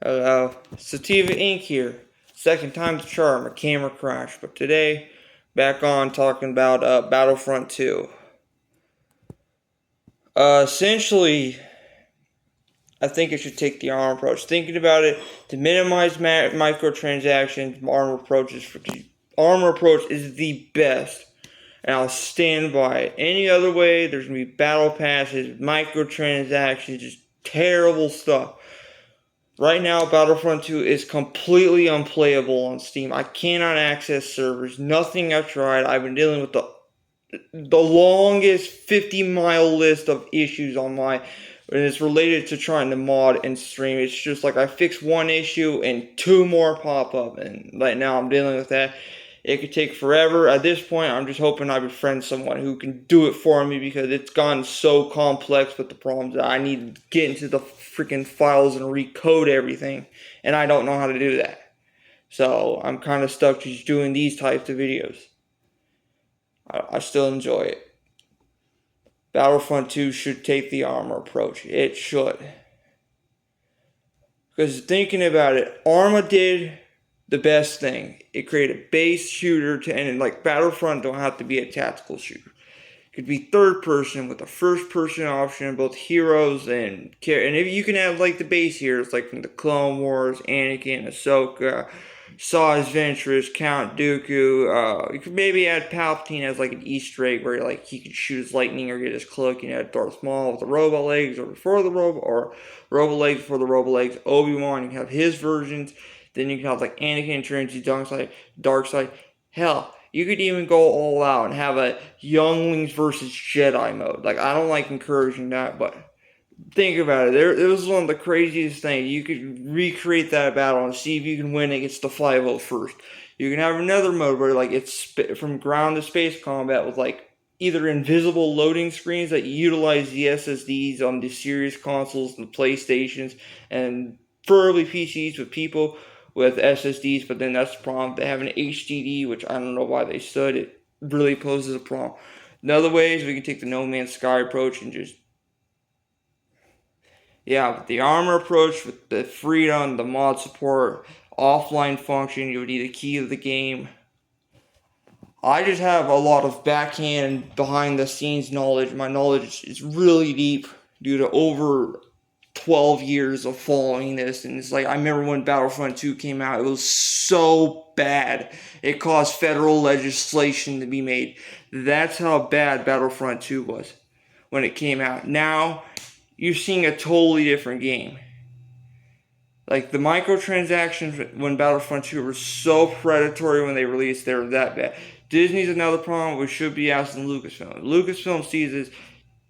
Hello, Sativa Inc. here. Second time to charm, a camera crash, but today, back on talking about Battlefront 2. Essentially, I think it should take the ARM approach. Thinking about it, to minimize microtransactions, ARM approach is the best, and I'll stand by it. Any other way, there's gonna be battle passes, microtransactions, just terrible stuff. Right now, Battlefront 2 is completely unplayable on Steam. I cannot access servers. Nothing I've tried. I've been dealing with the longest 50-mile list of issues on my, and it's related to trying to mod and stream. It's just like I fix one issue and two more pop up, and right now I'm dealing with that. It could take forever. At this point, I'm just hoping I befriend someone who can do it for me because it's gotten so complex with the problems that I need to get into the freaking files and recode everything, and I don't know how to do that. So I'm kind of stuck just doing these types of videos. I still enjoy it. Battlefront 2 should take the Arma approach. It should. Because thinking about it, Arma did the best thing. It created a base shooter and like Battlefront don't have to be a tactical shooter. It could be third person with a first person option, both heroes and if you can have like the base heroes like from the Clone Wars, Anakin, Ahsoka, Saw's Ventress, Count Dooku. You could maybe add Palpatine as like an Easter egg where like he could shoot his lightning or get his cloak. You know, Darth Maul with the robot legs or before the robot or robot legs before the robot legs. Obi-Wan, you can have his versions. Then you can have like Anakin turns to dark side. Hell, you could even go all out and have a younglings versus Jedi mode. Like I don't like encouraging that, but think about it. It was one of the craziest things. You could recreate that battle and see if you can win against the 501st. You can have another mode where like it's from ground to space combat with like either invisible loading screens that utilize the SSDs on the series consoles and the PlayStations and preferably PCs with people with SSDs, but then that's the problem. They have an HDD, which I don't know why they stood. It really poses a problem. Another way is we can take the No Man's Sky approach and just with the Arma approach, with the freedom, the mod support, offline function, you would need a key to the game. I just have a lot of backhand, behind the scenes knowledge. My knowledge is really deep due to over 12 years of following this. And it's like, I remember when Battlefront 2 came out, it was so bad. It caused federal legislation to be made. That's how bad Battlefront 2 was when it came out. Now, you're seeing a totally different game. Like the microtransactions when Battlefront 2 were so predatory when they released, they were that bad. Disney's another problem. We should be asking Lucasfilm. Lucasfilm sees this.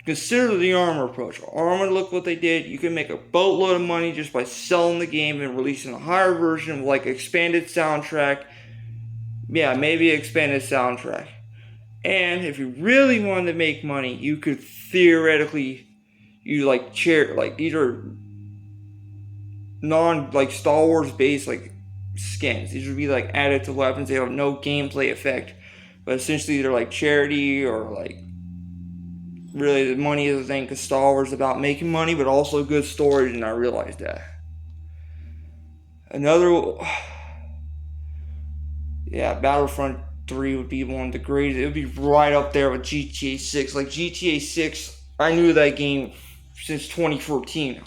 Consider the Arma approach. Arma, look what they did. You can make a boatload of money just by selling the game and releasing a higher version with like expanded soundtrack. Yeah, maybe expanded soundtrack. And if you really wanted to make money, you could theoretically these are like Star Wars based like skins. These would be like added to weapons. They have no gameplay effect, but essentially they're like charity or like really the money is the thing because Star Wars is about making money, but also good storage, and I realized that. Battlefront 3 would be one of the greatest. It would be right up there with GTA 6. Like GTA 6, I knew that game since 2014.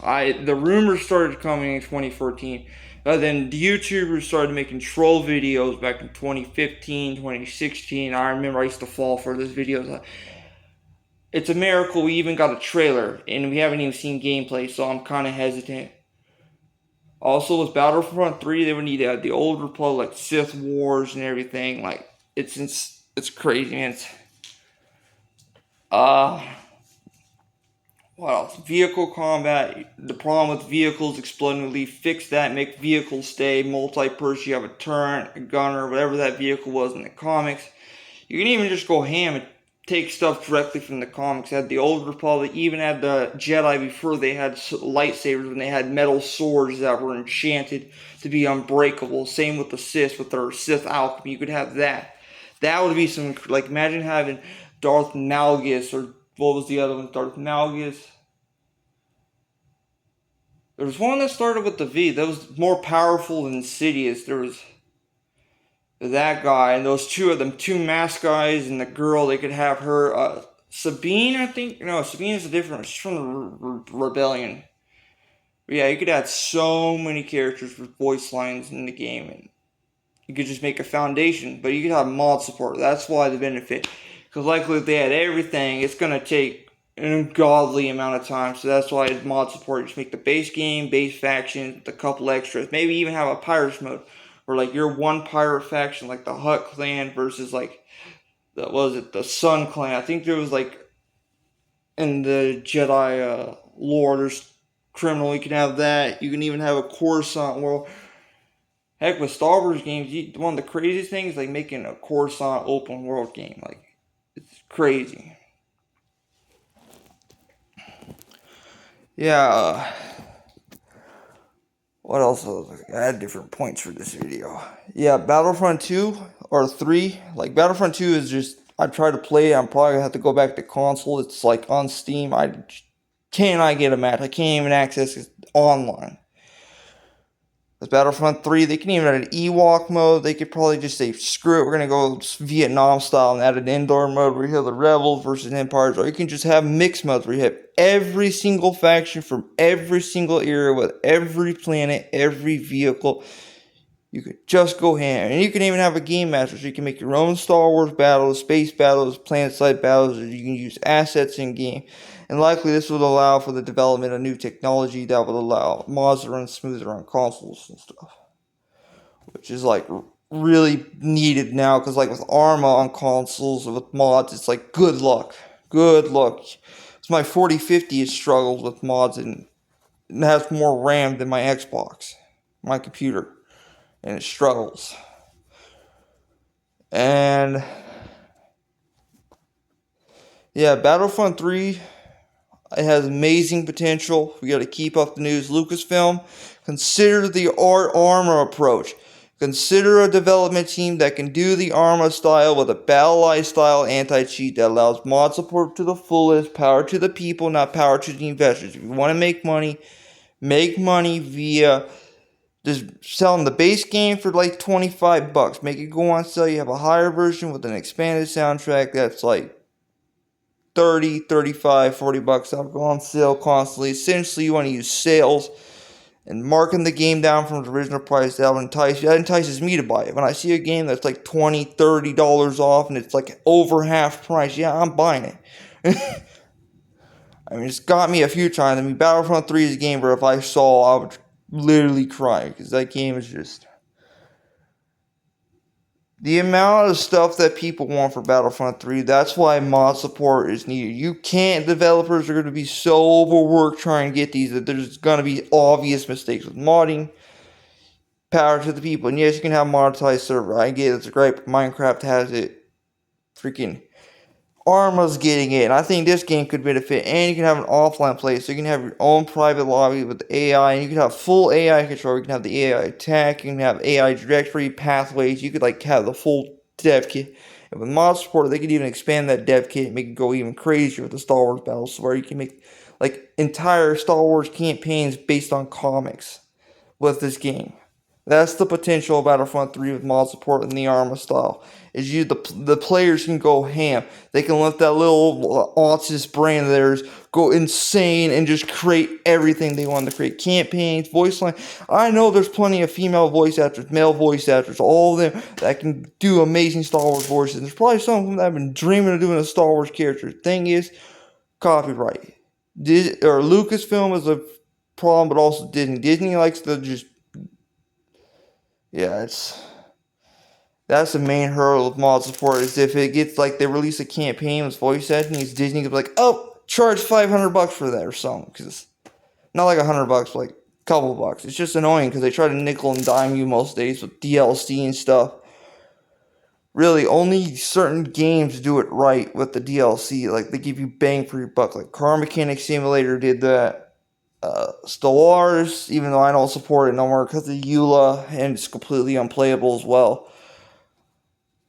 The rumors started coming in 2014. But then the YouTubers started making troll videos back in 2015, 2016. I remember I used to fall for those videos. It's a miracle we even got a trailer, and we haven't even seen gameplay, so I'm kind of hesitant. Also, with Battlefront 3, they would need to have the old Republic, Sith Wars, and everything. Like, it's crazy, man. What else? Vehicle combat. The problem with vehicles exploding, fix that, make vehicles stay multi-person. You have a turret, a gunner, whatever that vehicle was in the comics. You can even just go ham and take stuff directly from the comics. Had the old Republic, even had the Jedi before they had lightsabers, when they had metal swords that were enchanted to be unbreakable. Same with the Sith, with their Sith alchemy. You could have that. That would be some, like, imagine having Darth Malgus, or what was the other one? Darth Malgus. There was one that started with the V that was more powerful than Insidious. There was that guy and those two of them, two masked guys and the girl. They could have her, Sabine, I think. No, Sabine is a different. She's from the Rebellion. But yeah, you could add so many characters with voice lines in the game, and you could just make a foundation. But you could have mod support. That's why the benefit. Because likely if they had everything, it's gonna take an ungodly amount of time. So that's why it's mod support. Just make the base game, base faction, with a couple extras. Maybe even have a pirates mode, where like you're one pirate faction, like the Hut clan versus like the Sun clan. I think there was like in the Jedi lore, there's criminal. You can have that. You can even have a Coruscant world. Heck, with Star Wars games, one of the craziest things is like making a Coruscant open world game. Like, it's crazy. Yeah. What else? I had different points for this video. Yeah, Battlefront 2 or 3. Like, Battlefront 2 is just, I try to play it. I'm probably going to have to go back to console. It's like on Steam. I cannot get a match. I can't even access it online. With Battlefront 3, they can even add an Ewok mode. They could probably just say, screw it, we're going to go Vietnam style and add an indoor mode where you have the Rebels versus Empires. Or you can just have mixed modes where you have every single faction from every single era with every planet, every vehicle. You could just go ham. And you can even have a game master, so you can make your own Star Wars battles, space battles, planet-side battles, or you can use assets in-game. And likely this would allow for the development of new technology that would allow mods to run smoother on consoles and stuff. Which is like really needed now, because like with Arma on consoles, with mods, it's like good luck. Good luck. It's my 4050 has struggled with mods and it has more RAM than my Xbox, my computer. And it struggles. And yeah, Battlefront 3, it has amazing potential. We got to keep up the news. Lucasfilm, consider the Arma approach. Consider a development team that can do the Arma style with a BattleEye style anti-cheat that allows mod support to the fullest, power to the people, not power to the investors. If you want to make money via just selling the base game for like $25. Make it go on sale. You have a higher version with an expanded soundtrack that's like $30, $35, $40. That'll go on sale constantly. Essentially, you want to use sales and marking the game down from its original price. That entices me to buy it. When I see a game that's like $20, $30 off and it's like over half price, yeah, I'm buying it. I mean, it's got me a few times. I mean, Battlefront 3 is a game where if I saw, I would literally cry, because that game is just the amount of stuff that people want for Battlefront 3. That's why mod support is needed. You can't, developers are going to be so overworked trying to get these that there's going to be obvious mistakes with modding. Power to the people. And yes, you can have a monetized server. I get it, it's great, but Minecraft has it. Freaking Arma's getting it, and I think this game could benefit. And you can have an offline play, so you can have your own private lobby with the AI, and you can have full AI control. You can have the AI attack, you can have AI directory pathways. You could like have the full dev kit. And with mod support, they could even expand that dev kit and make it go even crazier with the Star Wars battles, where you can make like entire Star Wars campaigns based on comics with this game. That's the potential of Battlefront 3 with mod support in the Arma style. Is the players can go ham. They can let that little autist brain of theirs go insane and just create everything they want to create. Campaigns, voice line. I know there's plenty of female voice actors, male voice actors, all of them that can do amazing Star Wars voices. There's probably some of them that have been dreaming of doing a Star Wars character. Thing is, copyright. Lucasfilm is a problem, but also Disney. Disney likes to just... Yeah, that's the main hurdle with mod support, is if it gets like they release a campaign with voice acting, Disney could be like, oh, charge $500 for that or something, because not like $100, but like a couple bucks. It's just annoying because they try to nickel and dime you most days with DLC and stuff. Really, only certain games do it right with the DLC. Like, they give you bang for your buck. Like Car Mechanic Simulator did that. Stellaris, even though I don't support it no more because of EULA, and it's completely unplayable as well.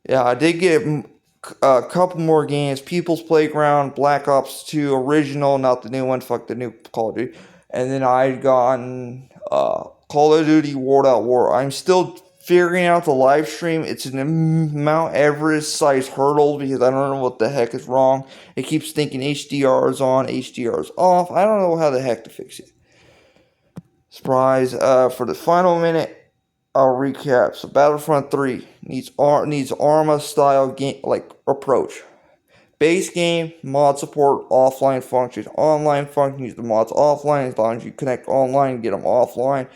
Yeah, I did get a couple more games. People's Playground, Black Ops 2 Original, not the new one, fuck the new Call of Duty. And then I'd gotten Call of Duty World at War. I'm still figuring out the live stream. It's an Mount Everest sized hurdle because I don't know what the heck is wrong. It keeps thinking HDR is on, HDR is off. I don't know how the heck to fix it. Surprise. For the final minute, I'll recap. So Battlefront 3 needs Arma style game approach. Base game, mod support, offline functions. Online functions, use the mods offline as long as you connect online, get them offline.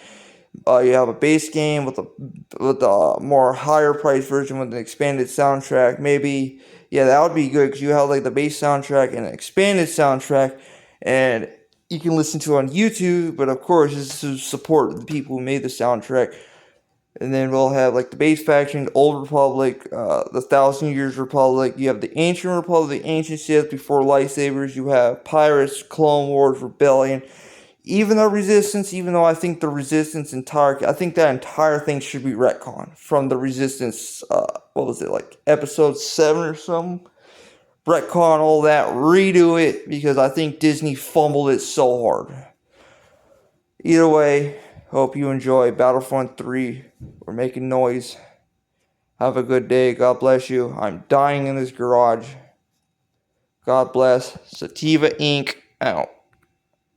You have a base game with a more higher price version with an expanded soundtrack. Maybe, yeah, that would be good because you have like the base soundtrack and an expanded soundtrack, and you can listen to it on YouTube. But of course, this is to support the people who made the soundtrack. And then we'll have like the base faction, the Old Republic, the Thousand Years Republic. You have the Ancient Republic, the Ancient Sith before lightsabers. You have Pirates, Clone Wars, Rebellion. Even the Resistance, even though I think the Resistance I think that entire thing should be retcon from the Resistance, what was it, like episode 7 or something? Retcon all that, redo it, because I think Disney fumbled it so hard. Either way, hope you enjoy Battlefront 3. We're making noise. Have a good day. God bless you. I'm dying in this garage. God bless. Sativa Inc. out.